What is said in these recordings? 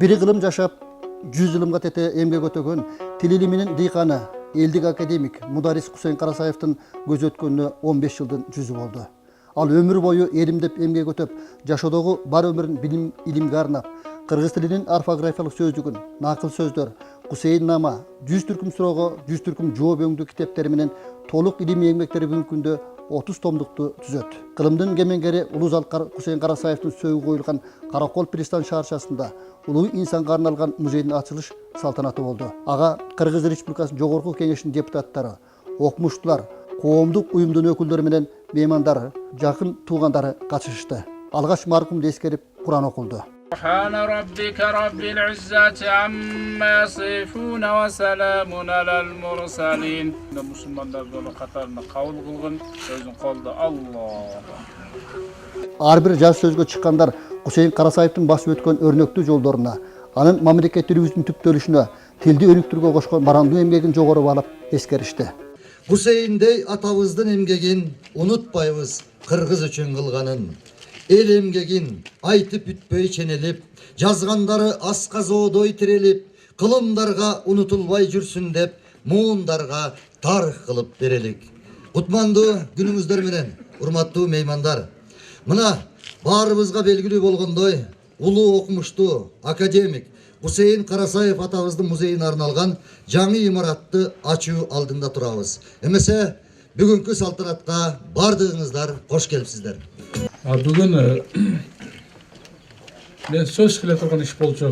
Biri kılım жашап, 100 yılımga tete emgek ötökön tил илиминин дыйканы, элдик академик Мударис Кусейин Карасаевдин көз өткөнүнө 15 жылдын жүзү болду. Ал өмүр бою элимдеп эмгек өтөп, жашоодогу бар өмүрүн билим илимге арнап, кыргыз тилинин орфографиялык сөздүгүн, накыл сөздөр, Кусейин нама, 100 түркүм суроого 100 түркүм жооп өңдүү китептери менен толук илимий эмгектери бүгүнкү күндө 30 томдукту түзөт. Кылымдын кемеңгери Улузалкар Кусейин Карасаевдин сөөгү коюлган Каракол Пристан шаарчасында улуу инсанга арналган музейдин ачылыш салтанаты болду. Ага Кыргыз Республикасынын жогорку кеңешинин депутаттары, окумуштуулар, коомдук уюмдун өкүлдөрү менен меймандары, жакын туугандары катышышты. Алгач маркумду эскерип Куран окулду. سبحان ربك رب العزة عما يصفون وسلام على المرسلين. Müslümanlar dolu katarına kavul kılgın, sözün koldu Allah. Ар бир жаз сөзгө чыккандар Кусейин Карасаевдин басып өткөн өрнөктүү жолдоруна, анын мамлекеттүүлүгүбүздүн түптөлүшүнө, тилди өнүктүрүүгө кошкон барандуу эмгегин жогору баалап эскеришти. Кусейиндей атабыздын эмгегин унутпайбыз кыргыз үчүн кылганын. Эл эмгегин айтып бүтпөй ченелип, жазгандары асказоодой тирелип, кылымдарга унутулбай жүрсүн деп, муундарга тарых кылып берелик. Кутмандуу күнүңүздөр менен, урматтуу меймандар. Мына баарыбызга белгилүү болгондой, улуу окумуштуу академик Кусейин Карасаев атабыздын музейине арналган жаңы имаратты ачуу алдында турабыз. Эмесе бүгүнкү салтанатка бардыгыңыздар кош келипсиздер. Бүгін мен сөз киле турган иш болчу.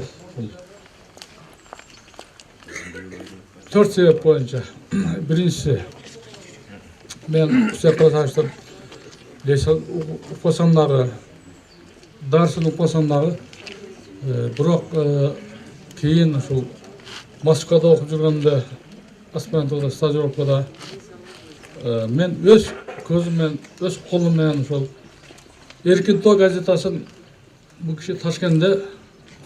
4 себеп боюнча. Биринчиси, мен Кусейин Карасаевдин лесен укпасамдагы, дарсын укпасамдагы, бирок кийин ушул Москвада окуп жүргөндө, аспирантурада, стажировкада мен өз көзүм менен, өз колум менен ушул Эркин Тоо газетасын бул киши Ташкентте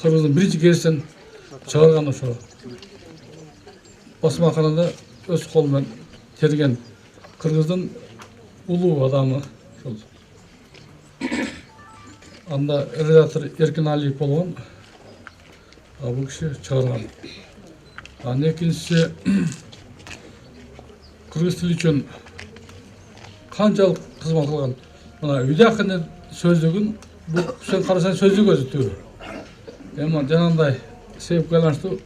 Кыргыздын биринчи гезитин чыгарган ошо. Басмаканада өз колу менен терген Кыргыздын улуу адамы ошол. Анда редактор Эркин Алиев болгон. Бул киши чыгарган. Экинчиси, кыргыз тили үчүн канчалык кызмат кылган. Мына үйдө акынын сөздүгүн бул Кусейин Карасаев сөздүгү өзү түгүл. Эми жанагындай себепке байланыштуу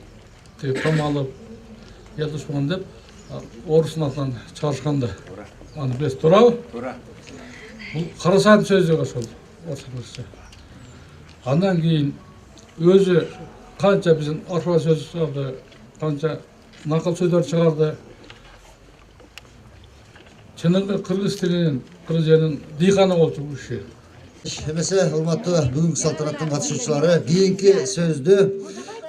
камалып язышмаган деп орустун атынан чыгарышканды. Аны билесиз, туурабы? Туура. Бул Карасаевдин сөздүгү ошол. Андан кийин өзү канча биздин орфо сөз чыгарды, канча накыл сөздөр чыгарды. Чыныгы кыргыз тилинин, кыргыз жеринин дыйканы болчу бул киши. Эмесе урматтуу бүгүнкү салтанаттын катышуучулары, кийинки сөздү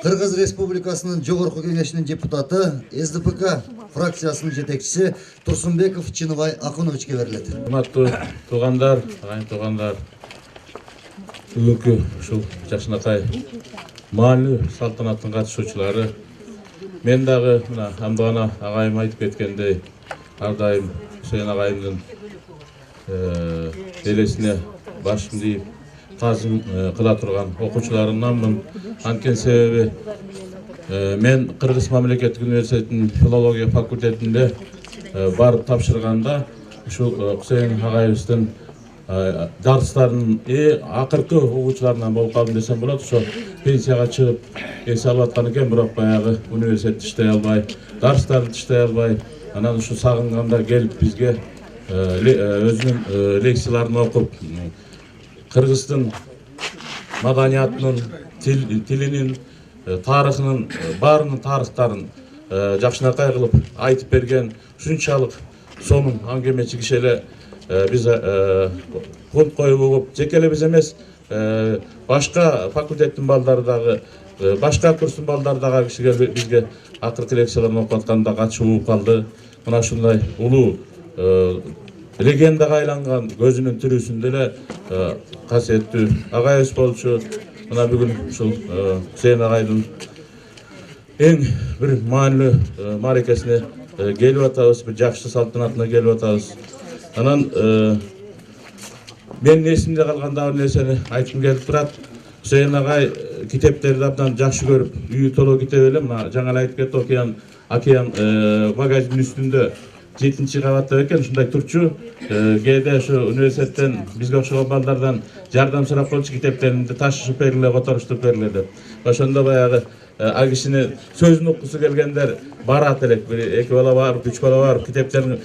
Кыргыз Республикасынын жогорку кеңешинин депутаты, СДПК фракциясынын жетекчиси Турсунбеков Чыныбай Акуновичке берилет. Урматтуу туугандар, агайын туугандар, бүгүнкү ушул жакшынакай маанилүү салтанаттын катышуучулары, мен дагы мына Амбана агайым айтып кеткендей, ар дайым Кусейин агайымдын элесине башымды ийип тазым кыла турган окуучуларымнанмын. Анткени себеби мен Кыргыз мамлекеттик университетинин филология факультетинде барып тапшырганда ушул Кусейин агайыбыздын дарстарынын акыркы угуучуларынан болуп калдым десем болот. Ошо пенсияга чыгып эс алып аткан экен, бирок баягы университетти иштей албай, дарстарды иштей албай, анан ушу сагынганда келип бизге өзүнүн лекцияларын окуп, Кыргыздын маданиятынын, тилинин, тарыхынын, баарынын тарыхтарын жакшынакай кылып айтып берген ушунчалык сонун аңгемечи киши эле биз фонд коюп угуп, жеке эле биз эмес, башка факультеттин балдары дагы, башка курстун балдары дагы кишиге бизге акыркы лекцияларын окуп атканда катышып угуп калды. Мына ушундай улуу легендага айланган көзүнүн тирүүсүндө эле касиеттүү агайыбыз болчу. Мына бүгүн ушул Кусейин агайдын эң бир маанилүү мааракесине келип атабыз, бир жакшы салтанатына келип атабыз. Анан менин эсимде калган дагы нерсени айткым келип турат. Кусейин агай kiteplerdi abdan jakşı görüp üyü tolo kitep ele mına жаңа айтып кетти океан магазин üstünde 7-ci qavatda ekan şunday turçu keyde şu üniversitetten bizge okşogon baldardan jardam surap bolчу kiteplerini taşışıp berilip oturuşturup beriledi. Oşonda bayağı agişini sözünü okusu gelgenler barat elek bir 2 bala var, 3 bala var kiteplerini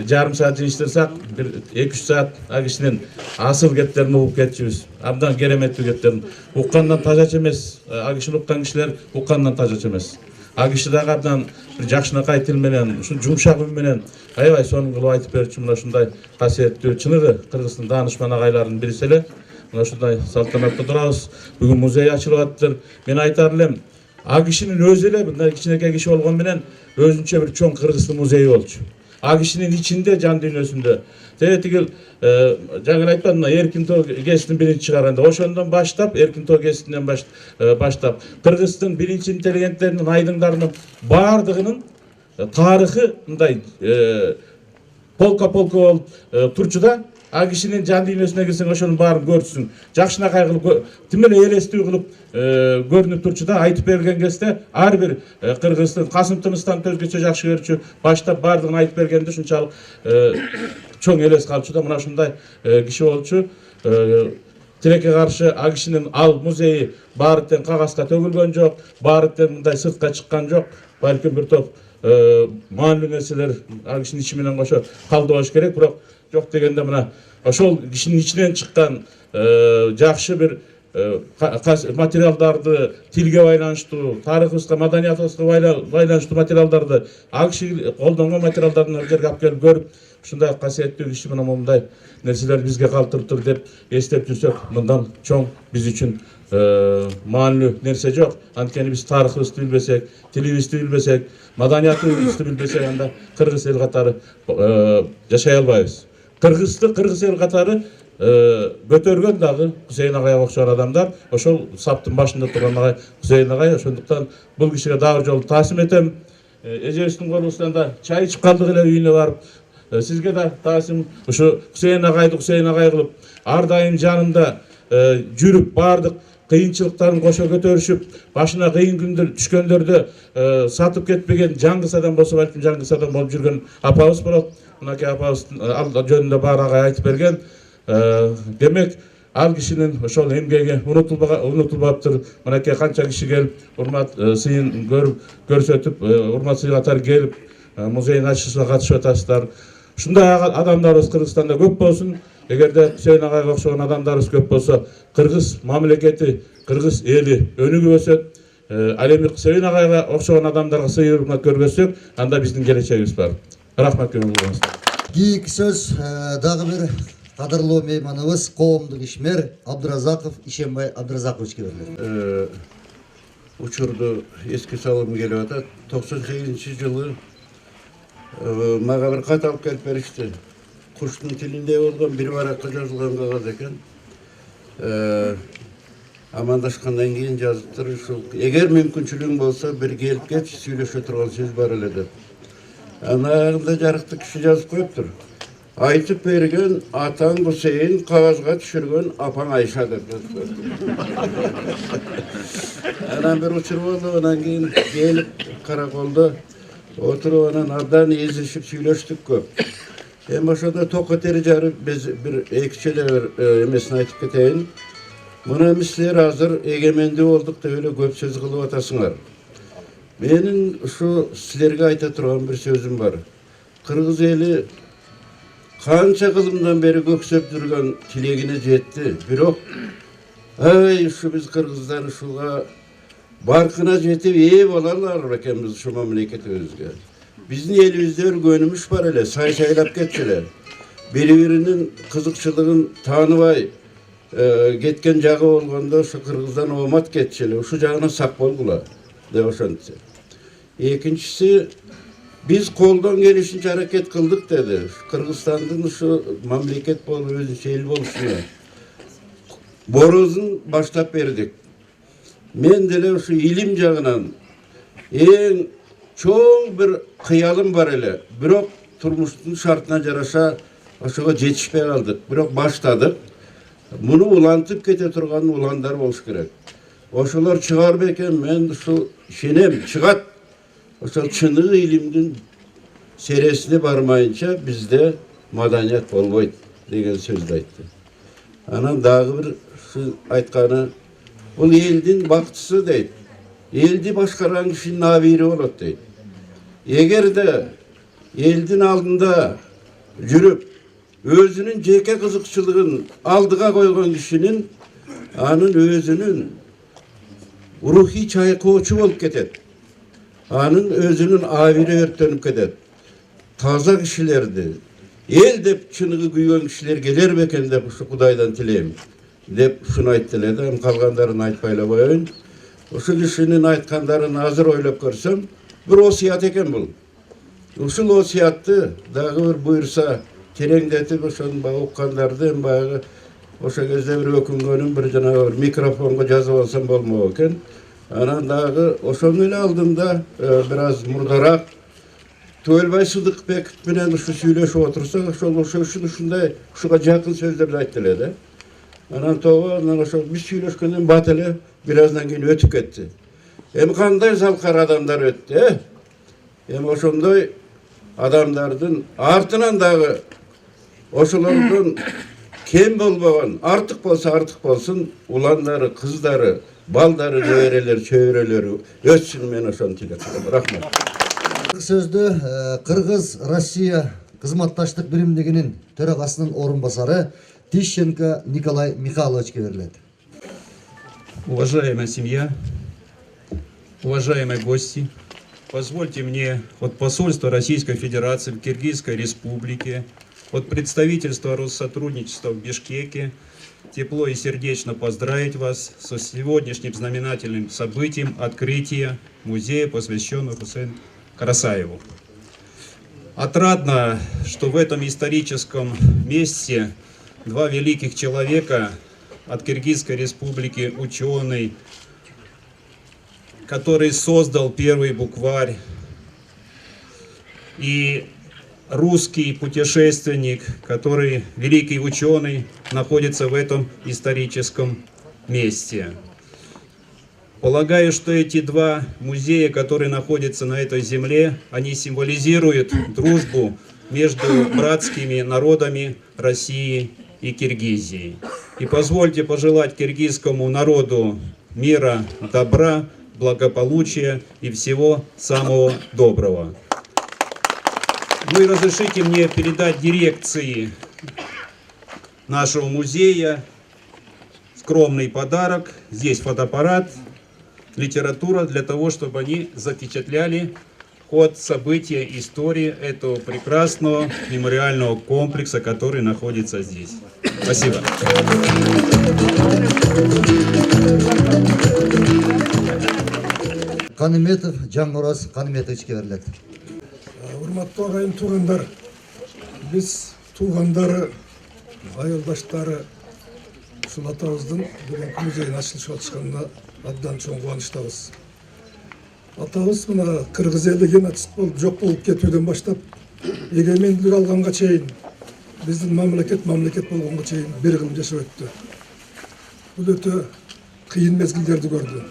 жарым saat iştirsek bir 2-3 saat agişinin asıl getlerini okup ketçibиz. Abdan keremetli getlerini. Uqqandan tajaç emes. Agişini uqqan kişiler uqqandan tajaç emes. Agişi da abdan bir jakşınakay til menen, şu jumşak ün menen aябай сонун кылып айтып берчү мына ушундай касиеттүү чыныгы Кыргыздын даанышман агайларынын бириси эле. Мына ушундай салтанатта турабыз. Бүгүн музей ачылып атыптыр. Мен айтар элем, агишинин өзү эле мындай кичинекей киши болгон менен өзүнчө bir чоң Кыргыздын музейи болчу. Агишинин ичинде жан дүйнөсүндө тегил жаңы айтпадым мына эркин тоо гезитин биринчи чыгарганда ошондон баштап эркин тоо гезитинен баштап Кыргыздын биринчи интеллигенттеринин айдыңдарынын баардыгынын тарыхы мындай полка болуп турчу да агишинин жан дүйнөсүнө кирсең ошонун баарын көрсүң жакшынакай кылып тим эле элестүү кылып көрүнүп турчу да айтып берген кезде ар бир Кыргыздын Касым Тыныстан өзгөчө жакшы көрчү баштап баардыгын айтып бергенде ушунчалык чоң элес калчу да мына ушундай киши болчу. Тилекке каршы агишинин ал музейи баары тең кагазга төгүлгөн жок, баары тең мындай сыртка чыккан жок. Балким бир топ маанилүү нерселер агишинин ичи менен кошо калды болуш керек, бирок жок дегенде мына ошол кишинин ичинен чыккан жакшы бир материалдарды тилге байланыштуу, тарыхыбызга, маданиятыбызга байланыштуу материалдарды агиши колдонгон материалдарын ал жерге алып келип көрүп ушундай касиеттүү киши менен мындай нерселер бизге калтырыптыр деп эстеп жүрсөк мындан чоң биз үчүн маанилүү нерсе жок. Анткени биз тарыхыбызды билбесек, тилибизди билбесек, маданиятыбызды билбесек анда кыргыз эл катары жашай албайбыз. Кыргызды кыргыз эл катары көтөргөн дагы Кусейин агайга окшогон адамдар, ошол саптын башында турган агай Кусейин агай. Ошондуктан бул кишиге дагы жолу таасим этем. Эжебиздин колубуздан да чай ичип калдык эле үйүнө барып. Сизге да таасим ушу Кусейин агайды Кусейин агай кылып, ар дайым жанында жүрүп баардык кыйынчылыктарын кошо көтөрүшүп, башына кыйын күндөр түшкөндөрдө сатып кетпеген жаңгыс адам болсо балким жаңгыс адам болуп жүргөн апабыз болот. Мынакей апабыздын ал жөнүндө баары агай айтып берген. Демек ал кишинин ошол эмгеги унутулбаптыр. Мынакей канча киши келип урмат сыйын көрсөтүп, урмат сый катары келип музейдин ачылышына катышып атасыздар. Ушундай адамдарыбыз Кыргызстанда көп болсун. Эгерде Кусейин агайга окшогон адамдарыбыз көп болсо, Кыргыз мамлекети, Кыргыз эли өнүгүп өсөт. Ал эми Кусейин агайга окшогон адамдарга сый урмат көргөзсөк, анда биздин келечегибиз бар. Рахмат көңүл. Кийинки сөз дагы бир кадырлуу мейманыбыз коомдук ишмер Абдыразаков Ишембай Абдыразаковичке берилет. Учурду эске салгым келип атат. 98-жылы мага бир кат алып келип беришти. Куштун тилинде болгон бир баракка жазылган кагаз экен. Амандашкандан кийин жазыптыр. Ушул эгер мүмкүнчүлүгүң болсо бир келип кетчи, сүйлөшө турган сөз бар эле деп. Анагында жарыктуу киши жазып коюптур. Айтып берген атаң Кусейин, кагазга түшүргөн апаң Айша деп жазып. Анан бир учур болду, анан кийин келип караколдо отуруп анан абдан эзишип сүйлөштүк көп. Эми ошондо токотери жарып биз бир эки эле эмесин айтып кетейин. Мына силер азыр эгемендүү болдук деп эле көп сөз кылып атасыңар. Менин ушу силерге айта турган бир сөзүм бар. Кыргыз эли канча кылымдан бери көксөп жүргөн тилегине жетти. Бирок ушу биз кыргыздар ушуга баркына жетип ээ боло алар экенбиз ушу мамлекетибизге. Биздин элибизде өргөнүмүш бар эле, сай-сайлап кетчү эле. Бири-биринин кызыкчылыгын тааныбай кеткен жагы болгондо ушу кыргыздан оомат кетчү эле. Ушу жагына сак болгула деп ошентсе. Экинчиси, биз колдон келишинче аракет кылдык деди. Кыргызстандын ушу мамлекет болуп өзүнчө эл болушуна борозун баштап бердик. Мен деле ушу илим жагынан эң чоң бир кыялым бар эле. Бирок турмуштун шартына жараша ошого жетишпей калдык. Бирок баштадык. Муну улантып кете турган уландар болуш керек. Oşular çıgar beken men şu şenem çıgat. Oşal çınığı ilimdin seresine barmayınca bizde madaniyet olmaydı degen sözde aytты. Anan dağı bir şu aytkanı bu eldin baktısı deydi. Eldi başkaran kişinin nabiri olur deydi. Eğer de eldin aldında жүрüp özünün jeke kızıkçılığın aldığa koygan kişinin anın özünün ruhi çaykoçu olup ketet. Anın özünün aviri örtönüp ketet. Taza kişilerdi. El dep çınığı güygen kişiler gelir beken dep şu Kudaydan tileyim. Dep şunu ayttılar da kalganlarını aytpayla koyayın. Şu kişinin aytkanlarını hazır oylap görsem bir osiyat eken bu. Usul osiyatты dağı bir buyursa terengdetip oşon okukanlardı hem bağı oşa kezde bir öküngönüm bir jana bir mikrofonga жазып alsam bolmok eken. Anan dağı oşonu ele aldığımda biraz murdarak Tuğelbay Sıdıkbek bilen şu söyleşip otursa şunday şuga jakın sözlerdi ayttılar da. Anan toğa bir söyleşkenden batele birazdan keyin ötüp ketti. Hem kanday salkar adamlar öttü. Hem oşonday adamlardın artынан dağı oşulardan kem bolmagan artık bolsa artık bolsun ulanları, kızları, baldары, nöreleri, çöreleri ötsün men oşonu tilep. Rahmat. Сөзді Қырғыз-Россия қызматташтық биримдигинин төрагасынын орынбасары Тищенко Николай Михайловичке берилет. Уважаемая семья, уважаемые гости, позвольте мне от посольства Российской Федерации в Киргизской Республике, от представительства Россотрудничества в Бишкеке тепло и сердечно поздравить вас со сегодняшним знаменательным событием открытия музея, посвященного Хусейну Карасаеву. Отрадно, что в этом историческом месте два великих человека от Киргизской Республики, ученый, который создал первый букварь, и русский путешественник, который, великий ученый, находится в этом историческом месте. Полагаю, что эти два музея, которые находятся на этой земле, они символизируют дружбу между братскими народами России и Киргизии. И позвольте пожелать киргизскому народу мира, добра, благополучия и всего самого доброго. Ну и разрешите мне передать дирекции нашего музея скромный подарок. Здесь фотоаппарат, литература для того, чтобы они запечатляли ход события, истории этого прекрасного мемориального комплекса, который находится здесь. Спасибо. Каниметов Жаңораз Каниметовичке берилет. Урматтуу агайын туугандар, биз туугандары, айылдаштары ушул атабыздын бүгүнкү музейдин ачылышына чыкканына абдан чоң кубанычтабыз. Атабыз мына кыргыз эли геноцид болуп жок болуп кетүүдөн баштап эгемендүүлүк алганга чейин биздин мамлекет болгонго чейин бир кылым жашап өттү. Бул өтө кыйын мезгилдерди көрдү.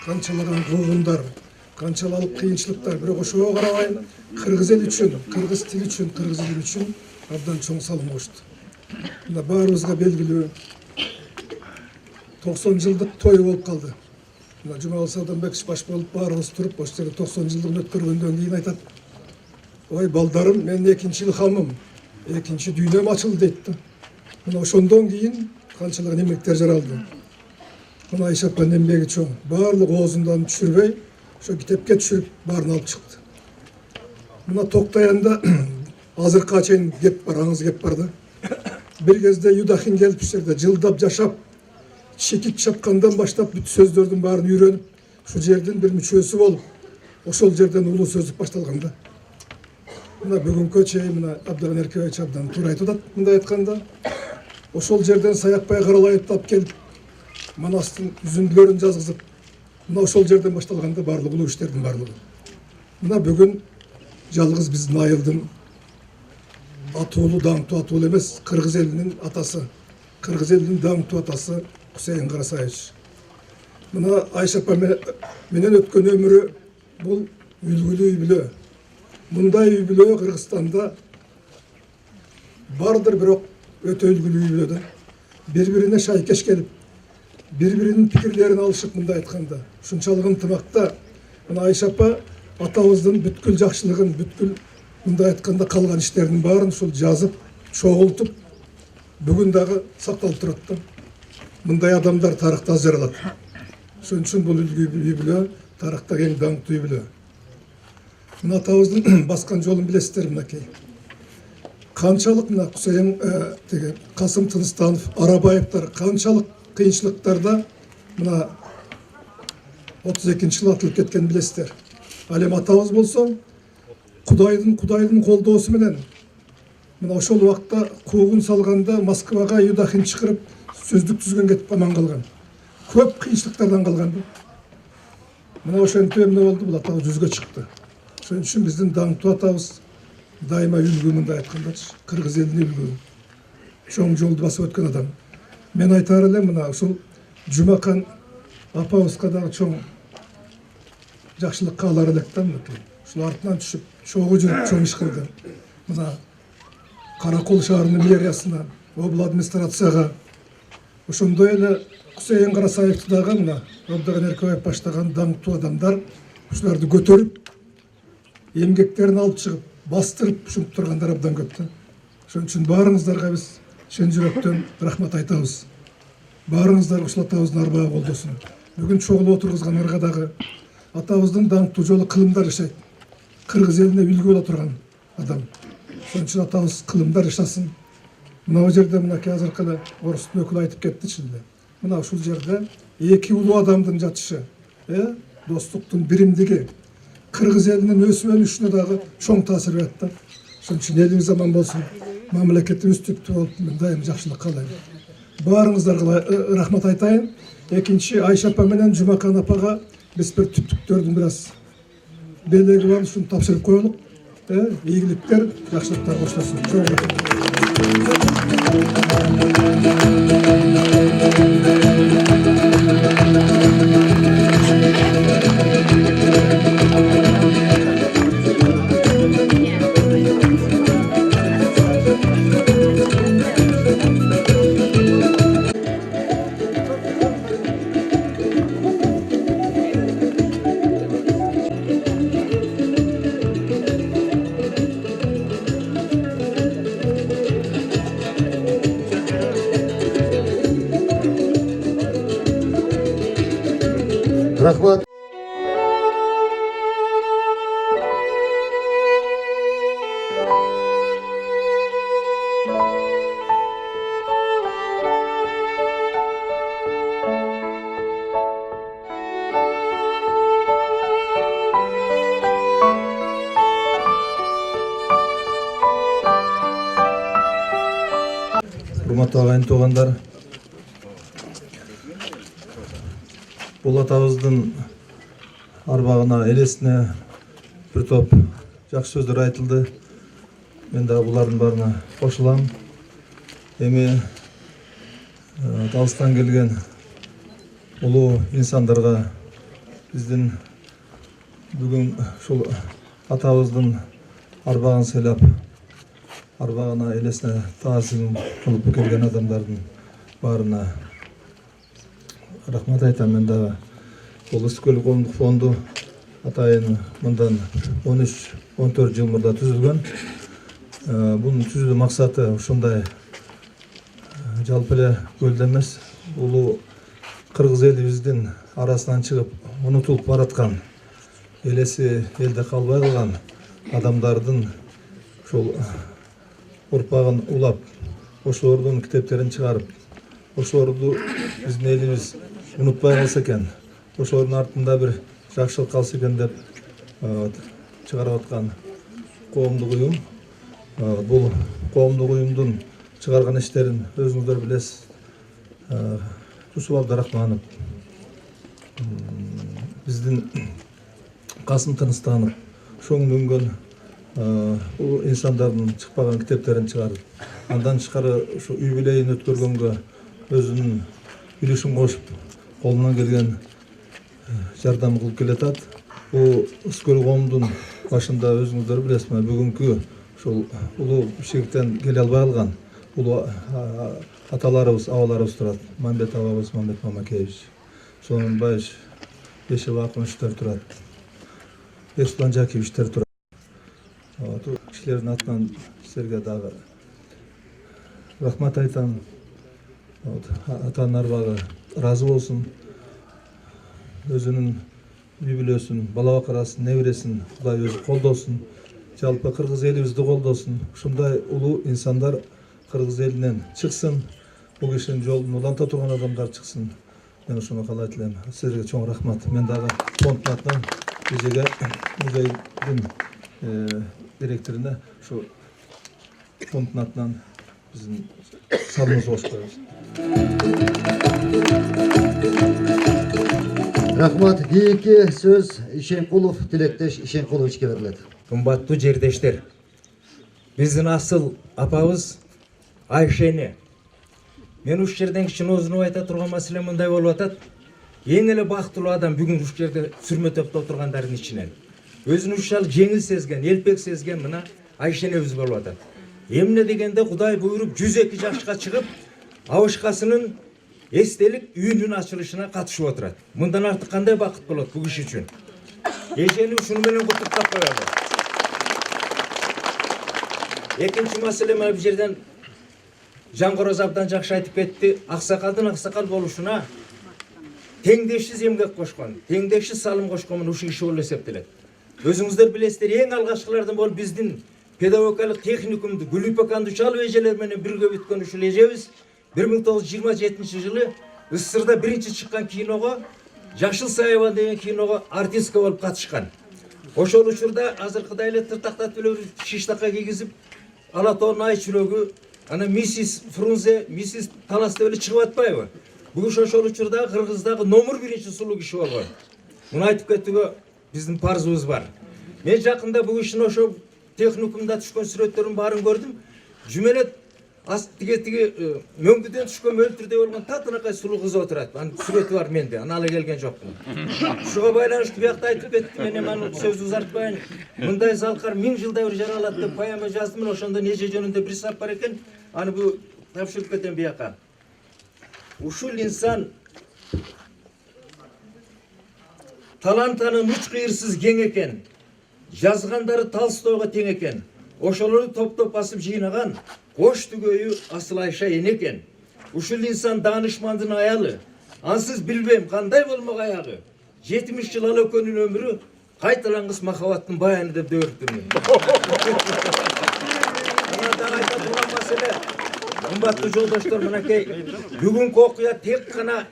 Канчалаган куугундар, канчалык кыйынчылыктар, бирок ошого карабай кыргыз эл үчүн, кыргыз тили үчүн, кыргыз эли үчүн абдан чоң салым кошту. Мына баарыбызга белгилүү 90 жылдык той болуп калды. Мына Жумабыл Сооронбекович баш болуп баарыбыз туруп, ошол жерде 90 жылдыгын өткөргөндөн кийин айтат: "Ой балдарым, менин экинчи илхамым, экинчи дүйнөм ачылды" дейт да. Мына ошондон кийин канчалык эмгектер жаралды. Мына Айша апанын эмгеги чоң. Баардык оозундан түшүрбөй, ошо китепке түшүрүп баарын алып чыкты. Мына Токтаянда азыркыга чейин кеп бар, аңыз кеп бар да. Бир кезде Юдахин келип ушул жерде жылдап жашап, чекит чапкандан баштап бүт сөздөрдүн баарын үйрөнүп, ушул жердин бир мүчөсү болуп, ошол жерден улуу сөздүк башталган да. Мына бүгүнкү чейин мына Абдыран Эркебаевич абдан туура айтып атат, мындай айтканда, ошол жерден Саякбай Каралаевди алып келип, Манастын үзүндүлөрүн жазгызып, мына ошол жерден башталганда баардык улуу иштердин баардыгы. Мына бүгүн жалгыз биздин айылдын атуулуу даңктуу атуулу эмес, кыргыз элинин атасы, кыргыз элинин даңктуу атасы Хусейн Карасаевич. мына Айша апа менен өткен өмірі бұл үлгілі үй бүлө. Мұндай үй бүлө Қырғызстанда бардыр, бирок өтө үлгілі үй бүлөдө. Бір-біріне шайкеш келіп, бір-бірінің пікірлерін алышып мында айтқанда. Ушунчалык ынтымакта мына Айша апа атабыздын бүткүл жакшылыгын, бүткүл мында айтканда калган иштердин баарын ушул жазып, чогултуп, бүгүн дагы сакталып турат да. Мындай адамдар тарыхта аз жаралат. Ошон үчүн бул үй бүлө тарыхтагы эң даңктуу үй бүлө. Мына атабыздын баскан жолун билесиздер мынакей. Канчалык мына Кусейин Касым Тыныстанов, Арабаевтар канчалык кыйынчылыктарда мына 32-жылы атылып кеткен билесиздер. Ал эми атабыз болсо Кудайдын колдоосу менен мына ошол убакта куугун салганда Москвага Юдахин чыгарып сөздүк түзгөн кетип аман калган. Көп кыйынчылыктардан калган. Мына ошентип эмне болду, бул атабыз жүзгө чыкты. Ошон үчүн биздин даңктуу атабыз дайыма үлгү, мындай айткандачы, кыргыз элине үлгү. Чоң жолду басып өткөн адам. Мен айтар элем, мына ушул Жумакан апабызга дагы чоң жакшылык каалар элек да. Ушул артынан түшүп, чогуу жүрүп чоң иш кылды. Мына Каракол шаарынын мэриясына, обл администрацияга, ошондой эле Кусейин Карасаевди дагы мына Абдыган Эркебаев баштаган даңктуу адамдар ушуларды көтөрүп, эмгектерин алып чыгып, бастырып ушинтип тургандар абдан көп да. Ошон үчүн баарыңыздарга биз чын жүрөктөн рахмат айтабыз. Баарыңыздар ушул атабыздын арбагы колдосун. Бүгүн чогулуп отургузган ырга дагы атабыздын даңктуу жолу кылымдар жашайт. Кыргыз элине үлгү боло турган адам. Ошон үчүн атабыз кылымдар жашасын. Мына жерде мынакей азыркы эле орустун өкүлү айтып кетти эле. Мына ушул жерде эки улуу адамдын жатышы, достуктун биримдиги кыргыз элинин өсүп өнүшүнө дагы чоң таасир берет да. Ошон үчүн элибиз аман болсун, мамлекетибиз түптүү болуп, мен дайым жакшылык каалайм. Баарыңыздарга рахмат айтайын. Экинчи Айша апа менен Жумакан апага биз бир түптүктөрдүн бир аз белеги бар, ушуну тапшырып коелук. Ийгиликтер, жакшылыктар коштолсун. Чоң рахмат. Рахмат. Урматтуу агайын туугандар, бул атабыздын арбагына элесине бир топ жакшы сөздөр айтылды. Мен дагы булардын баарына кошулам. Эми Дагыстан келген улуу инсандарга биздин бүгүн ушул атабыздын арбагын сыйлап, арбагына элесине таасим кылып келген адамдардын баарына рахмат айтам. Мен дагы бул Ысыкөл коомдук фонду атайын мындан 13-14 жыл мурда түзүлгөн. Бунун түзүү максаты ушундай жалпы эле көлдө эмес, улуу кыргыз элибиздин арасынан чыгып унутулуп бараткан, элеси элде калбай калган адамдардын ушул урпагын улап, ошолордун китептерин чыгарып, ошолорду биздин элибиз унутпай калса экен, ошолордун артында бир жакшылык калса экен деп чыгарып аткан коомдук уюм. Бул коомдук уюмдун чыгарган иштерин өзүңүздөр билесиз. Жусуп Абдрахманов, биздин Касым Тыныстанов, шоңдөнгөн инсандардын чыкпаган китептерин чыгарып, андан тышкары ушу үй бүлөйүн өткөргөнгө өзүнүн үлүшүн кошуп, колунан келген жардам кылып келатат. Бул Ускөл коомдун башында өзүңүздөр билесизби, бүгүнкү ушул улуу бишкектен келе албай калган улуу аталарыбыз, абаларыбыз турат. Мамбет абабыз, Мамбет Мамакеевич, Сонунбаевич, Бешева Акуновичтер турат. Эрсулан Жакиевичтер турат. Кишилердин атынан силерге дагы рахмат айтам. Атанын арбагы ыраазы болсун. Өзүнүн үй бүлөсүн, бала бакырасын, небересин Кудай өзү колдосун. Жалпы кыргыз элибизди колдосун. Ушундай улуу инсандар кыргыз элинен чыксын. Бул кишинин жолун уланта турган адамдар чыксын. Мен ушуну каалайт элем. Силерге чоң рахмат. Мен дагы фонддун атынан эжеге музейдин директоруна ушу фонддун атынан биздин салымыбызды кошуп коебуз. Рахмат. Кийинки сөз Ишенкулов Тилектеш Ишенкуловичке берилет. Кымбаттуу жердештер, биздин асыл апабыз Айшени. Мен уш жерден кичине озунуп айта турган маселе мындай болуп атат. Эң эле бактылуу адам бүгүн уш жерде сүрмөтөп отургандардын ичинен өзүн ушал жеңил сезген, элпек сезген мына Айшенебиз болуп атат. Эмне дегенде Кудай буйруп 102 жашка чыгып, абышкасынын эстелик үйүнүн ачылышына катышып отурат. Мындан артык кандай бакыт болот бул киши үчүн? Эжени ушуну менен куттуктап коелу. Экинчи маселе мына бул жерден Жангороз абдан жакшы айтып кетти. Аксакалдын аксакал болушуна теңдешсиз эмгек кошкон, теңдешсиз салым кошкон ушул киши болуп эсептелет. Өзүңүздөр билесиздер, эң алгачкылардан болуп биздин педагогикалык техникумду Гүлүпаканды чалып эжелер менен бирге бүткөн ушул эжебиз 1927-жылы СССРда биринчи чыккан киного, Жашыл Саябан деген киного артистка болуп катышкан. Ошол учурда азыркыдай эле тыртактатып эле шиштакка кийгизип, Алатоонун ай чүрөгү, ана миссис Фрунзе, миссис Талас деп эле чыгып атпайбы? Бул киши ошол учурда Кыргыздагы номер 1 сулуу киши болгон. Муну айтып кетүүгө биздин парзыбыз бар. Мен жакында бул кишинин ошо техникумда түшкөн сүрөттөрүн баарын көрдүм. Жүмелет тиги мөңгүдөн түшкөн мөлтүрдөй болгон татынакай сулуу кыз отурат. Анын сүрөтү бар менде. Аны ала келген жокмун. Ушуга байланыштуу биякта айтып кетти. Мен эми сөз узартпайын. Мындай залкар 1000 жылда бир жаралат деп поэма жаздым. Ошондо эже жөнүндө бир сап бар экен. Аны бу тапшырып кетем бияка. Ушул инсан талантанын уч кыйырсыз кең экен. Жазгандары Толстойго тең экен. Ошолорду топтоп басып жыйнаган кош түгөйү Асыл Айша эне экен. Ушул инсан даанышмандын аялы. Ансыз билбейм кандай болмок аягы. 70 жыл ал экөөнүн өмүрү кайталангыс махабаттын баяны деп дөөрттүрмүн. Анан айта турган маселе, кымбаттуу жолдоштор, мынакей бүгүнкү окуя тек гана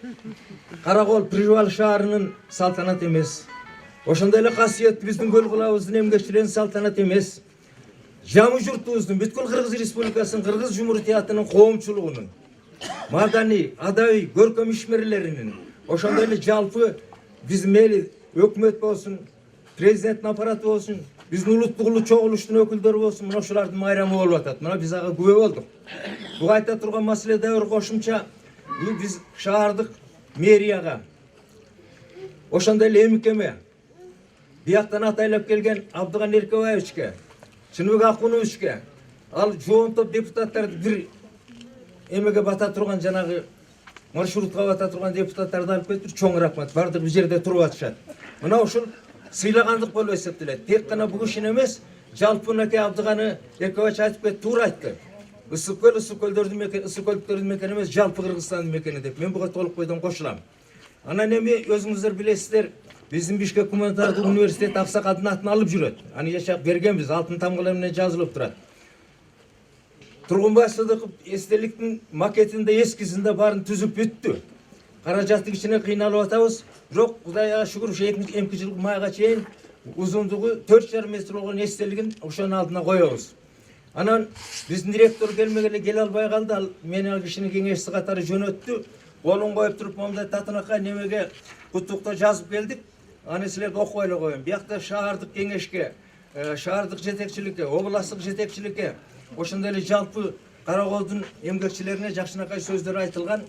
Каракол Прижвал шаарынын салтанат эмес. Ошондой эле касиеттүү биздин көл кулабыздын эмгекчилеринин салтанат эмес. Жамы журтубуздун, бүткүл Кыргыз Республикасынын Кыргыз Жумуртиятынын коомчулугунун, маданий, адабий, көркөм ишмерлеринин, ошондой эле жалпы биздин мейли өкмөт болсун, президенттин аппараты болсун, биздин улуттук чогулуштун өкүлдөрү болсун, мына ошолордун майрамы болуп атат. Мына биз ага күбө болдук. Буга айта турган маселе да бар кошумча, биз шаардык мэрияга, ошондой эле эмкеме, бияктан атайлап келген Абдыган Эркебаевичке, Чыныбек Акуновичке, ал жоонтоп депутаттарды бир эмеге бата турган, жанагы маршрутка бата турган депутаттарды алып кетип, чоң рахмат. Бардык бул жерде туруп атышат. Мына ушул сыйлагандык болуп эсептелет. Тек гана бул кишини эмес, жалпы мынакей Абдыган Эркебаевич айтып кетти, туура айтты. Ысык көлдөрдүн мекени, ысык көлдөрдүн мекени эмес, жалпы Кыргызстандын мекени деп. Мен буга толук бойдон кошулам. Анан эми өзүңүздөр билесиздер, биздин Бишкек гуманитардык университет Аксакалдын атын алып жүрөт. Аны жашап бергенбиз, алтын тамгала менен жазылып турат. Тургунбай Сыдыков эстеликтин макетинде, эскизинде баарын түзүп бүттү. Каражаты кичине кыйналып атабыз, бирок Кудайга шүгүр, ушу 2 жыл майга чейин узундугу 4,5 метр болгон эстелигин ошонун алдына коебуз. Анан биздин директор келмегеле келе албай калды. Ал мени ал кишинин кеңешчиси катары жөнөттү. Колун коюп туруп, момундай татынакай немеге куттуктоо жазып келдик. Аны силерге окуп эле коеюн. Биякта шаардык кеңешке, шаардык жетекчиликке, областтык жетекчиликке, ошондой эле жалпы Караколдун эмгекчилерине жакшынакай сөздөр айтылган.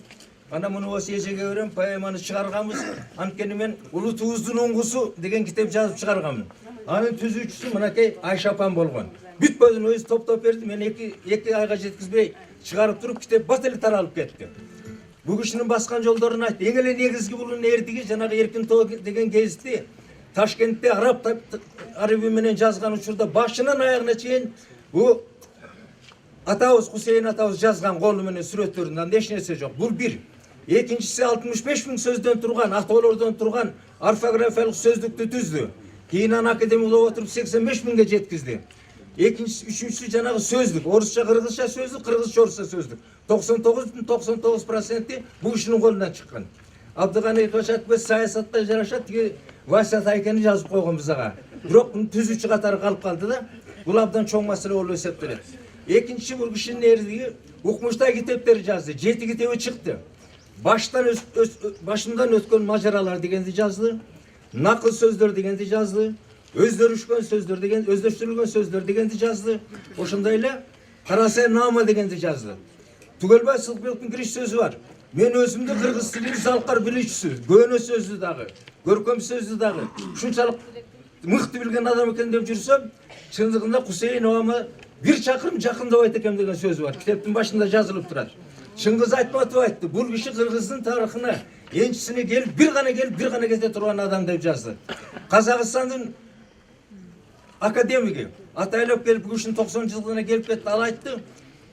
Ана муну осы эжеге берем, поэманы чыгарганбыз. Анткени мен Улуу Тууздун оңгусу деген китеп жазып чыгарганмын. Анын түзүүчүсү мынакей Айша апам болгон. Бүткөзүн өзү топтоп берди. Мен эки айга жеткизбей чыгарып туруп китеп бат эле таралып кетти. Бу кишинин баскан жолдорун айтты. Эң эле негизги булун эрдиги жанагы Эркин Тоо деген гезитти Ташкентте араб араби менен жазган учурда башынан аягына чейин бу атабыз Хусейин атабыз жазган колу менен сүрөттөрүндөн эч нерсе жок. Бул бир. Экинчиси 65 000 сөздөн турган, атоолордон турган орфографиялык сөздүктү түздү. Кийин аны академиялап отуруп 85 000ге жеткизди. Экинчиси, үчүнчүсү жанагы сөздүк, орусча, кыргызча сөздүк, кыргызча, орусча сөздүк. 99,99% бу кишинин колунан чыккан. Абдыганы Кошатбек саясатка жараша тиги Вася Тайкени жазып койгон бизага. Бирок түзүүчү катары калып калды да, бул абдан чоң маселе болуп эсептелет. Экинчи бул кишинин эрдиги укмуштай китептер жазды. 7 китеби чыкты. Башымдан өткөн мажаралар дегенди жазды. Накыл сөздөр дегенди жазды. Өздөрүшкөн сөздөр деген, өздөштүрүлгөн сөздөр дегенди жазды. Ошондой эле Карасай Нама дегенди жазды. Түгөлбай Сылыкбековдун кириш сөзү бар. Мен өзүмдү кыргыз тилин залкар билүүчүсү, көөнө сөздү дагы, көркөм сөздү дагы, ушунчалык мыкты билген адам экен деп жүрсөм, чындыгында Хусейин Обама 1 чакырым жакындабайт экен деген сөзү бар. Китептин башында жазылып турат. Чыңгыз Айтматов айтты, бул киши кыргыздын тарыхына энчисине келип, бир гана кете турган адам деп жазды. Казакстандын академиги атайлап келип, бул кишинин 90 жылдыгына келип кетти, ал айтты,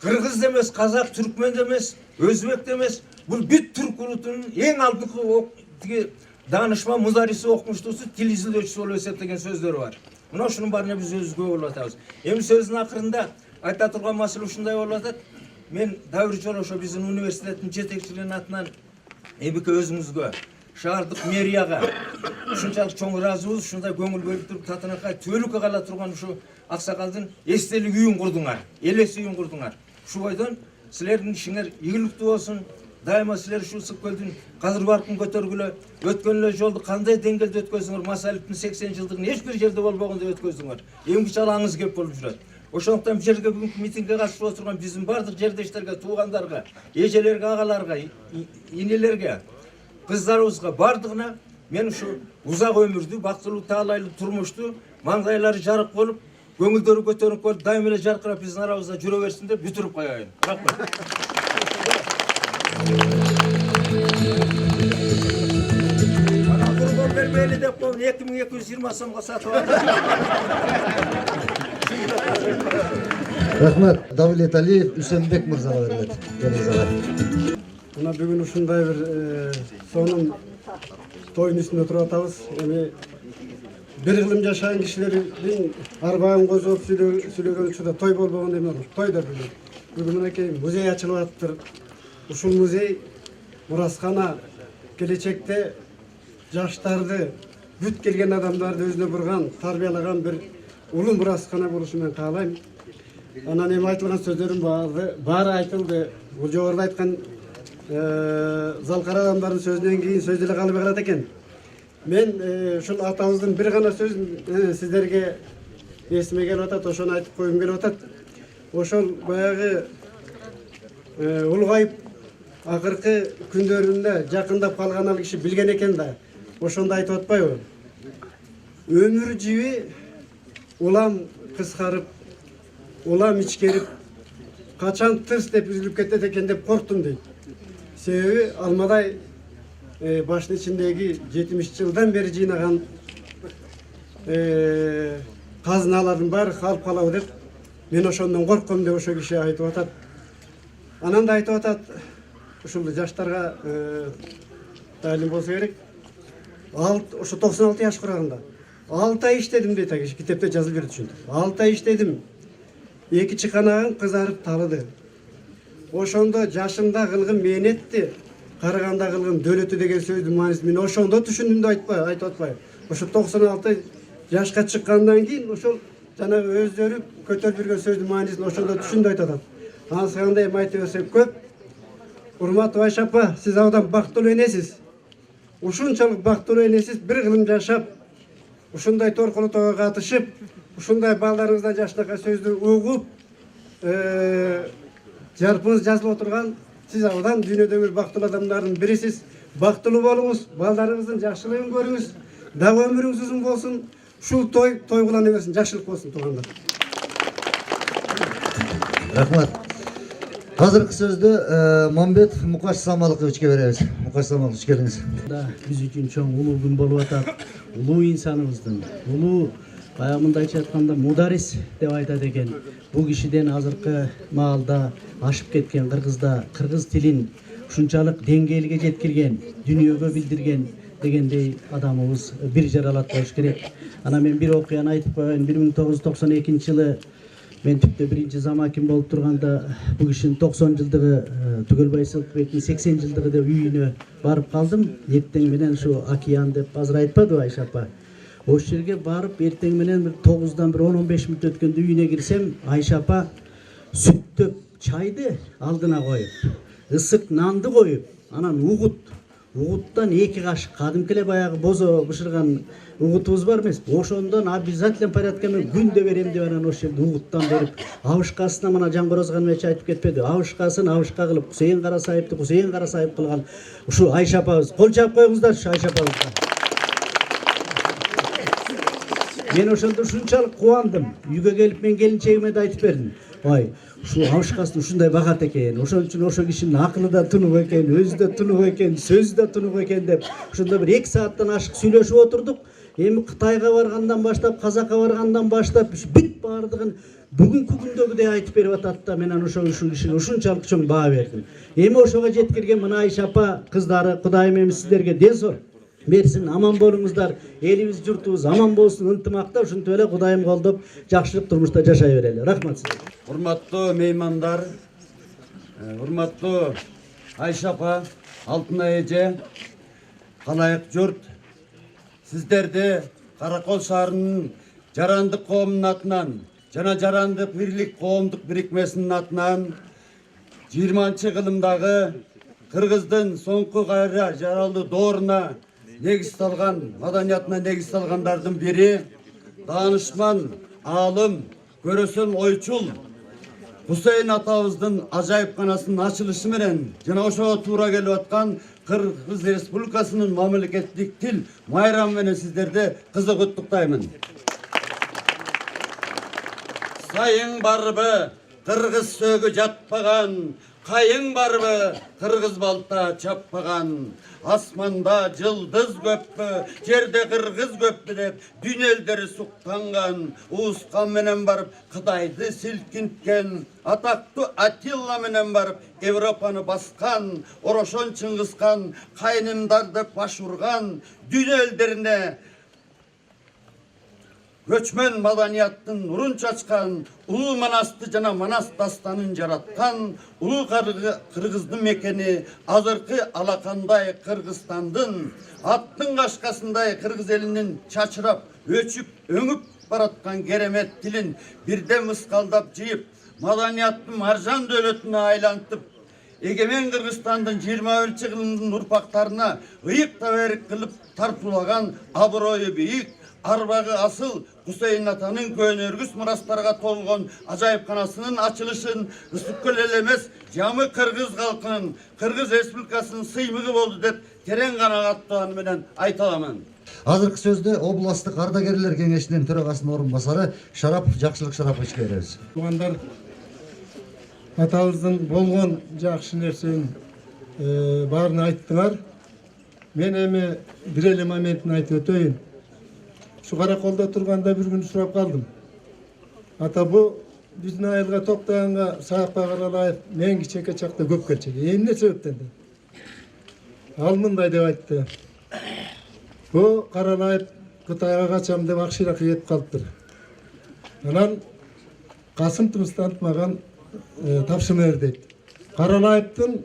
кыргыз эмес, казак, түркмен эмес, өзбек эмес, бул бүт түрк улутунун эң алдыңкы тиги даанышман, мудариси, окумуштуусу, тил изилдөөчүсү болуп эсептеген сөздөрү бар. Мына ушунун баарына биз өзүбүз күбө болуп атабыз. Эми сөздүн акырында айта турган маселе ушундай болуп атат. Мен Давир Жолошо биздин университеттин жетекчилигинин атынан эбике өзүңүзгө, шаардык мэрияга ушунчалык чоң ыраазыбыз, ушундай көңүл бөлүп туруп татынакай түбөлүккө кала турган ушу аксакалдын эстелик үйүн курдуңар, элес үйүн курдуңар. Ушул бойдон силердин ишиңер ийгиликтүү болсун. Дайыма силер ушул Сыккөлдүн казыр баркын көтөргүлө, өткөн эле жолду кандай деңгээлде өткөздүңөр, Масалиптин 80 жылдыгын эч бир жерде болбогондой өткөздүңөр. Эң чалаңыз кеп болуп жүрөт. Ошондуктан бул жерге бүгүнкү митингге катышып отурган биздин бардык жердештерге, туугандарга, эжелерге, агаларга, инелерге, кыздарыбызга бардыгына мен ушу узак өмүрдү, бактылуу, таалайлуу турмушту, маңдайлары жарык болуп, көңүлдөрү көтөрүнүп болуп, дайым эле жаркырап биздин арабызда жүрө берсин деп бүтүрүп коеюн. Рахмат. Ана курбан бербейли деп коюн 2220 сомго сатып алдым. Рахмат. Давлет Алиев Үсенбек мырзага берилет. Мына бүгүн ушундай бир сонун тоюн үстүндө туруп атабыз. Эми бир кылым жашаган кишилердин арбагын козоп сүйлөгөн учурда той болбогон эме бар. Той да бүгүн мынакей музей ачылып атыптыр. Ушул музей мураскана келечекте жаштарды, бүт келген адамдарды өзүнө бурган, тарбиялаган бир улуу мураскана болушун мен каалайм. Анан эми айтылган сөздөрдүн баары айтылды. Бул жогоруда айткан залкар адамдардын сөзүнөн кийин сөз деле калбай калат экен. Мен ушул атабыздын бир гана сөзүн сиздерге эсиме келип атат, ошону айтып койгум келип атат. Ошол баягы улгайып акыркы күндөрүндө жакындап калган ал киши билген экен да. Ошондо айтып атпайбы? Өмүр жиби улам кыскарып, улам ичкерип, качан тырс деп үзүлүп кетет экен деп корктум дейт. Себеби алмадай баштын ичиндеги 70 жылдан бери жыйнаган казыналардын баары калып калабы деп мен ошондон коркком деп ошо киши айтып атат. Анан да айтып атат, ушул жаштарга таалим болсо керек. Ошо 96 жаш курагында 6 ай иштедим дейт киши, китепте жазылып жүрөт ушинтип. 6 ай иштедим. Эки чыканагым кызарып талыды. Ошондо жашымда кылгым мээнетти, караганда кылгым дөлөтү деген сөздүн маанисин мен ошондо түшүндүм деп айтып атпайбы. Ошо 96 жашка чыккандан кийин ошол жана өздөрү көтөрүп жүргөн сөздүн маанисин ошондо түшүндүм айтып атат. Анысында эми айта берсек көп. Урматтуу Айша апа, сиз абдан бактылуу энесиз. Ушунчалык бактылуу энесиз, бир кылым жашап, ушундай торкулутууга катышып, ушундай балдарыңыздан жашынакай сөздү угуп, жарпыңыз жазылып отурган Siz odan dünyadagi baktlı adamların birisiz. Baktlı bolunuz, baldarınızın жақшылығын көріңіз. Дагы ömürüңüz uzun bolsun. Şu toy kılan emesin, жақшылық болсын туғандар. Рахмат. Қазіргі сөзді Мамбет Мұқаш Самалықовичке береміз. Мұқаш Самалықович келіңіз. Biz üçün çoğun ulu gün bolup atat. Ulu insanımızdan, ulu bayağımındayça ayтканда mudaris деп айтат экен. Bu kişiden azırkı maalda aşıp ketken Kırgızda Kırgız tilin ушунчалык деңгээлге жеткирген, дүйнөгө билдирген дегендей адамыбыз bir жаралат болуш керек. Ана мен bir окуяны айтып коеюн. 1992-жылы мен типте биринчи замаким болуп турганда бул кишинин 90 жылдыгы Түгөлбай Сылыкбектин 80 жылдыгы деп үйүнө барып калдым. Эртең менен ушу океан деп азыр айтпадыбы Айша апа? Ошол жерге барып эртең менен бир 9-дан бир 10-15 мүнөт өткөндө үйүнө кирсем, Айша апа сүттөп чайды алдына коюп, ысык нанды коюп, анан угуттан 2 кашык кадимкиле баягы бозо бышырган угутубуз бар эмес, ошондон обязательно порядка менен күндө берем деп анан ошол жерде угуттан берип, абышкасына мына Жангороз ханым эч айтып кетпеди, абышкасын абышка кылып, Кусейин Карасаевди кылган ушу Айша апабыз. Кол чаап коюңуздарчы Айша апабызга. Мен ошондо ушунчалык кубандым. Үйгө келип мен келинчегиме да айтып бердим. Ой, ушу абышкасын ушундай багат экен. Ошон үчүн ошол кишинин акылы да тунук экен, өзү да тунук экен, сөзү да тунук экен деп ошондо бир 2 сааттан ашык сүйлөшүп отурдук. Эми Кытайга баргандан баштап, Казакка баргандан баштап бүт баардыгын бүгүнкү күндөгүдөй айтып берип атат да, мен ошол кишиге ушунчалык чоң баа бердим. Эми ошого жеткирген мына Айша апа кыздары, Кудайым эми сиздерге ден соо берсин, аман болуңуздар, элибиз журтубуз аман болсун, ынтымакта ушинтип эле Кудайым колдоп жакшылык турмушта жашай берели. Рахмат сизге. Урматтуу меймандар, урматтуу Айша апа, Алтынай эже, калайык журт, сиздерди Каракол шаарынын Жарандык коомунун атынан жана Жарандык бирлик коомдук бирикмесинин атынан 20-кылымдагы Кыргыздын соңку кайра жаралуу дооруна негиз салган, маданиятына негиз салгандардын бири даанышман, аалым, көрөсөн ойчул Кусейин атабыздын ажайыпканасынын ачылышы менен жана ошого туура келип аткан Кыргыз Республикасынын мамлекеттик тил майрамы менен сиздерди кызыгуттуктаймын. Сайың барбы, Кыргыз сөгү жатпаган, кайың барбы, Кыргыз балта чаппаган, асманда жылдыз көппү, жерде кыргыз көппү деп дүйнө элдери суктанган, уускан менен барып Кытайды силкинткен, атактуу Атилла менен барып Европаны баскан, Орошон Чыңгызхан, кайнымдар деп баш урган, дүйнө элдерине көчмөн маданияттын нурун чачкан, улуу Манасты жана Манас дастанын жараткан, улуу Кыргыздын мекени, азыркы алакандай Кыргызстандын, аттын кашкасындай Кыргыз элинин чачырап, өчүп, өңүп бараткан керемет тилин бирден мыскалдап жыйып, маданияттын маржан дөөлөтүнө айлантып, эгемен Кыргызстандын 21-кылымдын урпактарына ыйык табарык кылып тартуулаган абырою бийик, арбагы асыл Кусейин атанын көөнөргүс мурастарга толгон ажайыпканасынын ачылышын ысыккөл эле эмес, жамы Кыргыз калкынын, Кыргыз Республикасынын сыймыгы болду деп терең канагаттануу менен айта аламын. Азыркы сөздө областтык ардагерлер кеңешинин төрагасынын орун басары Шарапов Жакшылык Шараповичке беребиз. Туғандар, атабыздын болгон жакшы нерсенин баарын айттыңар. Мен эми бир эле моментин айтып өтөйүн. Şu Karakolda turganda bir gün surap kaldım. Ata bu bizdin ayılga toktayanga saakpa karalayıp men kicheke çakta köp kelçek. Ne sebepten de? Al mınday dep aytты. Bu karalayıp Kıtayga kaçam dep akşira kıyıp kalıptır. Anan Kasım Tımıstan magan tapşırma berdi. Karalayıptın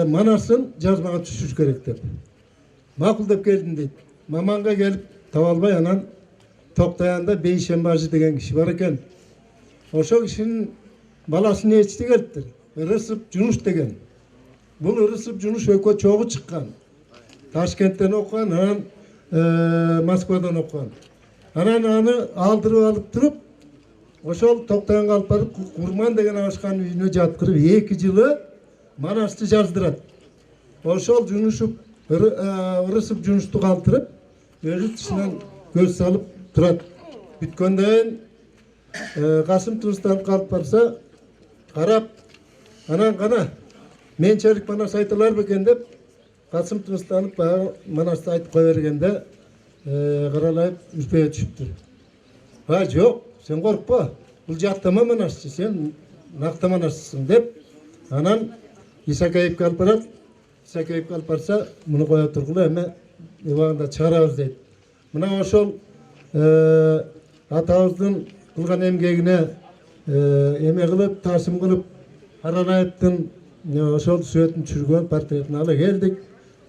manasın жазмага түшүш керек деп. Макул деп келдим дейт. Маманга келип таба албай анан Токтаянда Бейшембажы деген киши бар экен. Ошол кишинин баласы нечти келиптир. Ырысып Жунуш деген. Бул Ырысып Жунуш экөө чогуу чыккан. Ташкенттен окуган, анан Москвадан окуган. Анан аны алдырып алып туруп, ошол Токтаянга алып барып Курман деген ашкан үйүнө жаткырып 2 жылы Manasты жаздырат. Ошол жунушуп, ырысып жунушту калтырып, өзү тышынан көз салып турат. Бүткөндөн Касым тыныстан калып барса, карап, анан гана менчелик манас айтылар бекен деп, Касым тыныстанып баягы манасты айтып кое бергенде, каралайып үпөйө түшүптүр. Жок, сен коркпо. Бул жаттама манасчы, сен накта манасчысың деп, анан Исакеевке алып барат. Исакеевке алып барса, муну кое тургула, эме убагында чыгарабыз дейт. Мына ошол атабыздын кылган эмгегине эме кылып, таасим кылып, Каралаевдин ошол сүрөтүн түшүргөн портретин ала келдик.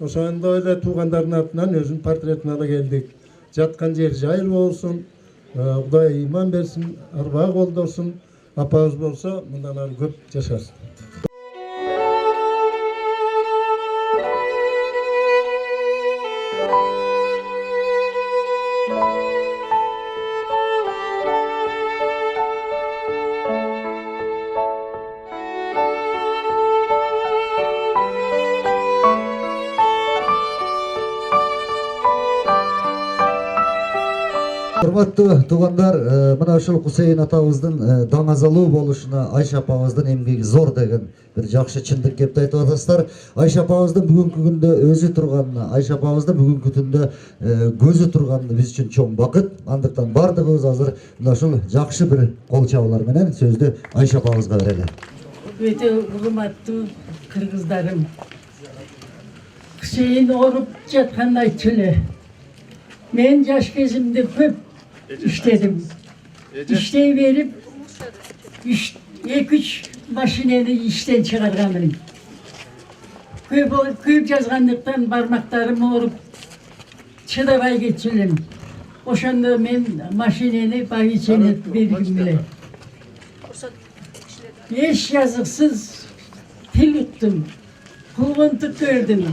Ошондой эле туугандардын атынан өзүнүн портретин ала келдик. Жаткан жери жайыл болсун, Кудай ыйман берсин, арбаа колдосун, апабыз болсо мындан ары көп жашасын. Урматтуу туугандар, мына ушул Кусейин атабыздын даңазалуу болушуна Айша апабыздын эмгеги зор деген бир жакшы чындык кепти айтып атасыздар. Айша апабыздын бүгүнкү күндө өзү турганына, Айша апабыздын бүгүнкү түндө көзү турганына биз үчүн чоң бакыт. Андыктан бардыгыбыз азыр мына ушул жакшы бир кол чабуулар менен сөздү Айша апабызга берели. Өтө урматтуу кыргыздарым, Кусейин ооруп жатканда айтчу эле. Мен жаш кезимде көп иштедим. Иштей берип, 2-3 машинени иштен чыгарганмын. Көп жазгандыктан бармактарым ооруп чыдабай кетчү элем. Ошондо мен машинени багичене бергим эле. Эч жазыксыз тил уттум, кулгунтук көрдүм,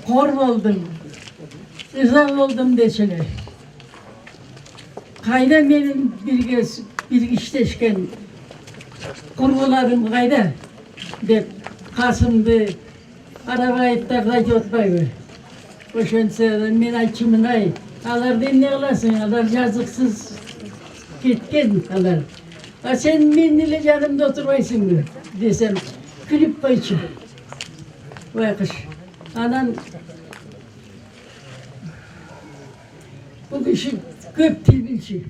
кор болдум, ыза болдум дечи эле. Кайда менин бирге иштешкен курбуларым кайда деп Касымды, Арабаевдарды айтып атпайбы? Ошентсе мен айтчумун, ай, аларды эмне кыласың? Алар жазыксыз кеткен алар. А сен мен эле жанымда отурбайсыңбы десем, күлүп койчу. Байкыш. Анан бул киши көп тил билчү.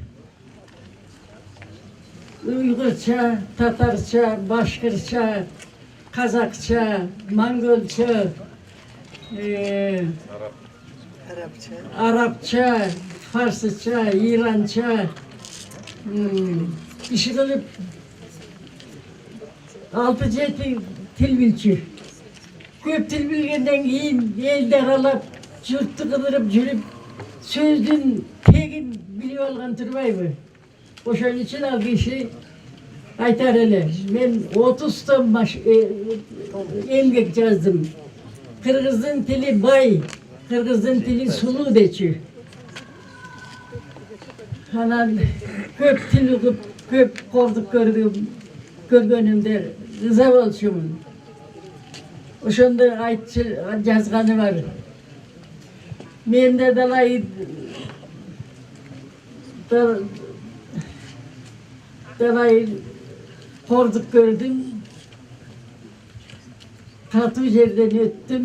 Уйгурча, татарча, башкырча, казакча, монголча, арабча, фарсыча, иранча иши кылып 6-7 тил билчү. Көп тил билгенден кийин элди аралап, журтту кыдырып жүрүп, сөздүн тегин билип алган турбайбы? Ошон үчүн ал киши айтар эле. Мен 30 том эмгек жаздым. Кыргыздын тили бай, кыргыздын тили сулуу дечү. Анан көп тил угуп, көп кордук көргөнүмдө ыза болчумун. Ошондо жазганы бар. Мен де далай кордук көрдүм, катуу жерден өттүм,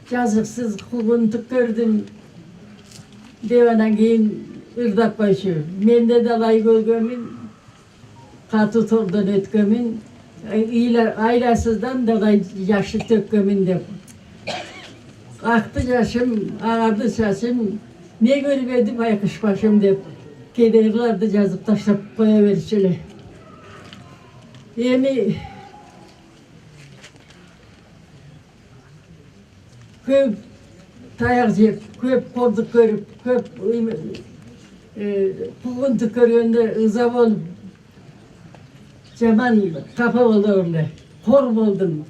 жазыксыз кулгунтук көрдүм деп анан кийин ырдап койчу. Мен де далай көргөмүн, катуу тордон өткөмүн, айласыздан далай жашы төккөмүн деп. Aktı yaşım, ağardı saçım, ne görmedi baykış başım deyip kederlerdi yazıp taşlap koyuverişiyle. Yani köp tayak yiyip, köp korduk görüp, köp puğuntuk görüyordu, ızap olup, zaman kafa oldu orada, kor oldum.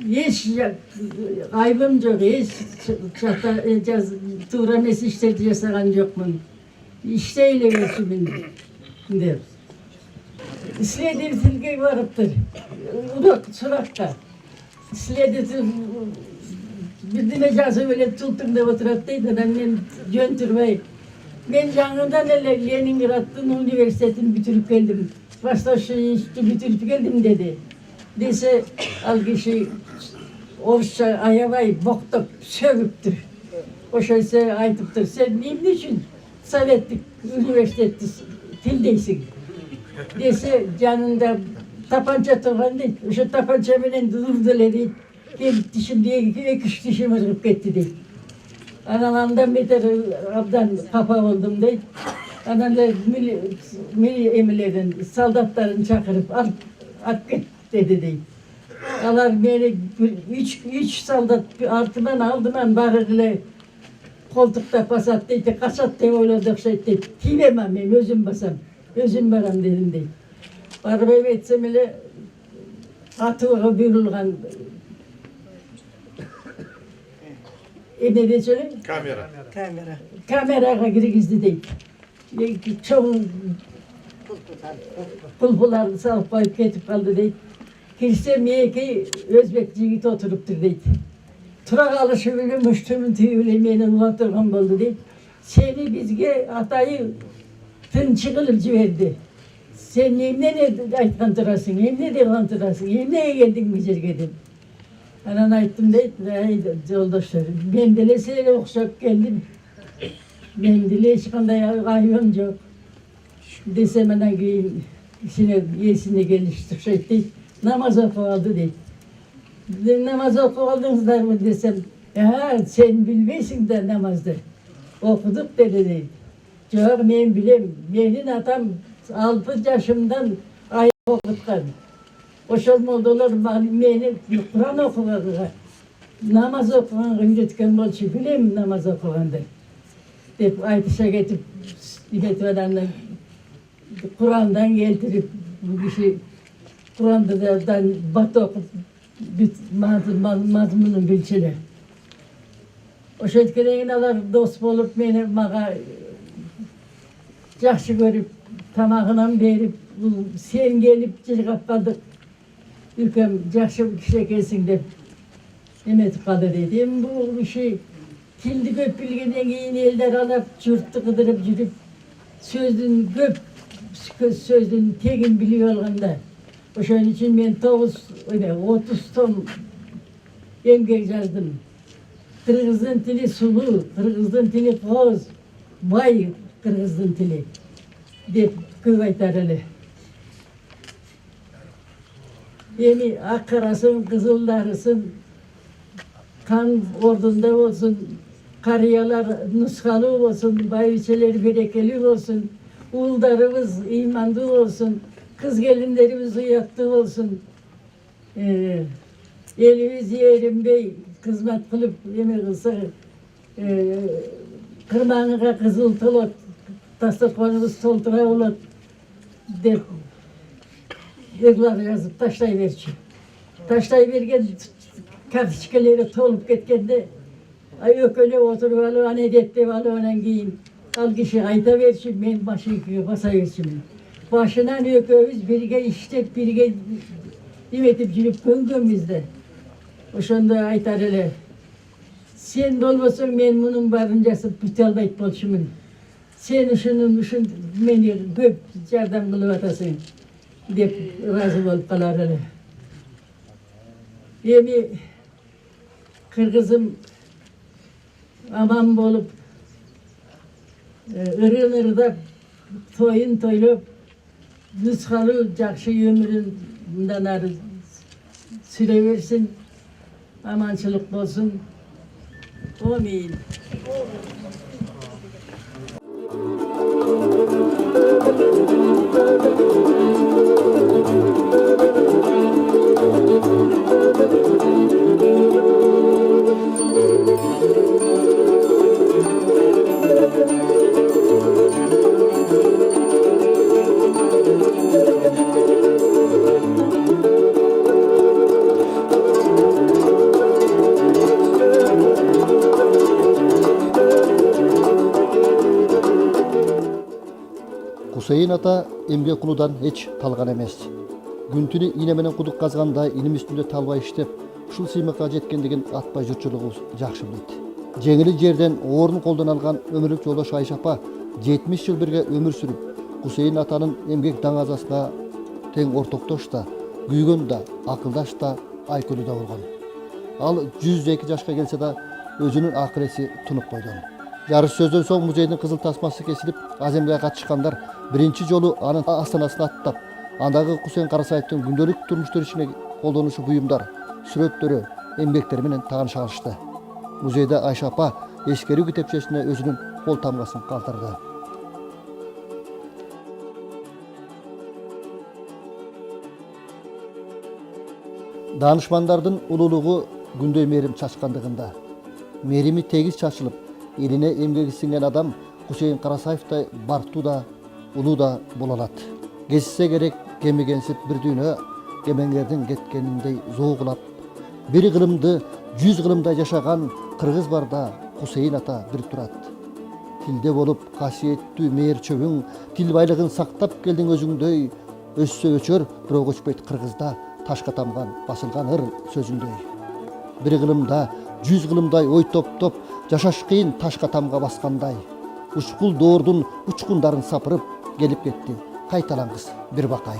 Hiç aybım yok, hiç tuğrames işleri yasagan yok mu? İşte öyle geçimin der. İslediğim tilge varıptır. Udak surakta. İslediğim bir dinecası böyle tuttun da oturattıydı. Ben Cöntürbey. Ben canından ele Leningrad'ın üniversitesini bitirip geldim. Baştaşı'yı bitirip geldim dedi. Dese al kişi Oruşça ayavay boktup sövüptür. O şeyse aytıptır. Sen ne için Sovetlik üniversitesi tildeysin? Dese canında tapanca tuğan değil. Şu tapanca bile durdular değil. Ben dişim diye iki üç dişim ırgıp gitti değil. Anamdan beter abdan kafa oldum değil. Anamda milli emirlerin, saldatların çakırıp at git dedi değil. Alar beni üç saldat artıdan aldım ben barırlı koltukta basat dedi, kasat diye oyladık şey dedi. Tivemem ben, özüm basam, özüm baram dedim değil. Arabayı etsem ile atığa bürülgen ne de söyle? Kamera girgizdi değil. Çoğu kulpularını salıp koyup ketip kaldı değil. Kirsem ki Özbek jigit oturuptur deydi. Turak alışı bile müştümün tüyüyle meni ulatırgan boldu deydi. Seni bizge atayı tınçıqılıp jiberdi. Sen emne aytkan turasın, emne degan turasın, emneye geldin bu jerge dedim. Anan ayttım deydi, yoldaşlar, ben dele seni okşap geldim. Ben dele hiç kanday ayıbım yok. Desem anan keyin yesine geliştik şey deydi. Namaz okuvaldı deydi. Namaz okuvaldınızlar mı desem, ya sen bilmeysin de namazda. Okuduk dedi deydi. Yok men bilem, menin atam 6 yaşımdan ayet okutkan. Oşol moldalar meni Kur'an okuvaga, namaz okuvaga üretken bolçu bilem namaz okuvanda. Dep aytışa getip, Kur'an'dan geltirip bu kişi Kur'an'dan batı okup mazmunun bilçiler. O şetkelerin alar dost bolup meni mağa yaxşı görüp tamağına verip sen gelip çırgap kaldık. Ülkem yaxşı bir kişi gelsin dep emetip kaldı dedim. Bu şey tildi köp bilgenden keyin elder alıp jurttu kıdırıp жүрüp sözdün köp sözdün tegin biliyor olganda. Oşun için men 30 tom emgek yazdım. Kırgızın tili sulu, Kırgızın tili koz, bay Kırgızın tili dep köp aytar ele. Emi akkarasın, kızıldarısın, kan ordunda olsun, kariyalar nuskalı olsun, bayviçeleri berekeli olsun, uldarımız imanlı olsun, kız gelinlerimiz uyaklı olsun. Elimiz yerim bey, hizmet kılıp yemek kılsa, kırmağına kızıl tolot, tasarkonumuz toltura olat, dep yıllar yazıp taşlayıverçi. Taşlayıvergen kartışkeleri tolup getkende yok öyle oturuvalı, hani dette valı onan giyin. Al kişi ayta verçi, men başı yıkıyor, basa verçi. Başından ökövüz birge iştep, birge dimetip jülüp köngömüzde. Oşonda aytar ele. Sen bolbosun men bunun barıncası bütelbayt bolşumun. Sen şunun meni köp jardam kılıp atasın. Dep razı bolup kalar ele. Emi Kırgızım aman bolup ırın-ırıda toyun toylup nüskalı jakşı ömüründen arı süreversin, amançılık bolsun. Amin. Кусейин ата эмгек кылуудан эч талган эмес. Күн түнү ийне менен кудук казганда иним үстүндө талбай иштеп, ушул сыймыкка жеткендигин атпай журтчулугубуз жакшы билет. Жеңили жерден орун колдон алган өмүрлүк жолдош Айша апа 70 жыл бирге өмүр сүрүп, Кусейин атанын эмгек даңазасына тең ортоктош да, күйгөн да, акылдаш да, айкөлүү да болгон. Ал 102 жашка келсе да өзүнүн акыреси тунуп койгон. Жарыш сөздөн соң музейдин кызыл тасмасы кесилип, аземгага катышкандар биринчи жолу анын астанасына аттап, андагы Кусейин Карасаевдин күндөлүк турмуш тиричине колдонушу буюмдар, сүрөттөрү, эмгектери менен тааныша алышты. Музейде Айша апа эскерүү китепчесине өзүнүн кол тамгасын калтырды. Данышмандардын улуулугу күндөй мээрим чачкандыгында. Мээрими тегиз чачылып, элине эмгеги сиңген адам Кусейин Карасаевтай бартуу да, улуу да боло алат. Кезсе керек кемигенсип бир дүйнө, кемеңгердин кеткениндей зоогулап, бир кылымды 100 кылымдай жашаган кыргыз барда Кусейин ата бир турат. Тилде болуп касиеттүү мээр чөбүң, тил байлыгын сактап келдиң өзүңдөй, өссө өчөр, бирок өчпөйт кыргызда ташка тамган басылган ыр сөзүңдөй. Бир кылымда 100 кылымдай ой топтоп, жашаш кыйын ташка тамга баскандай. Учкул доордун учкундарын сапырып келип кетти кайталангыс бир бакай.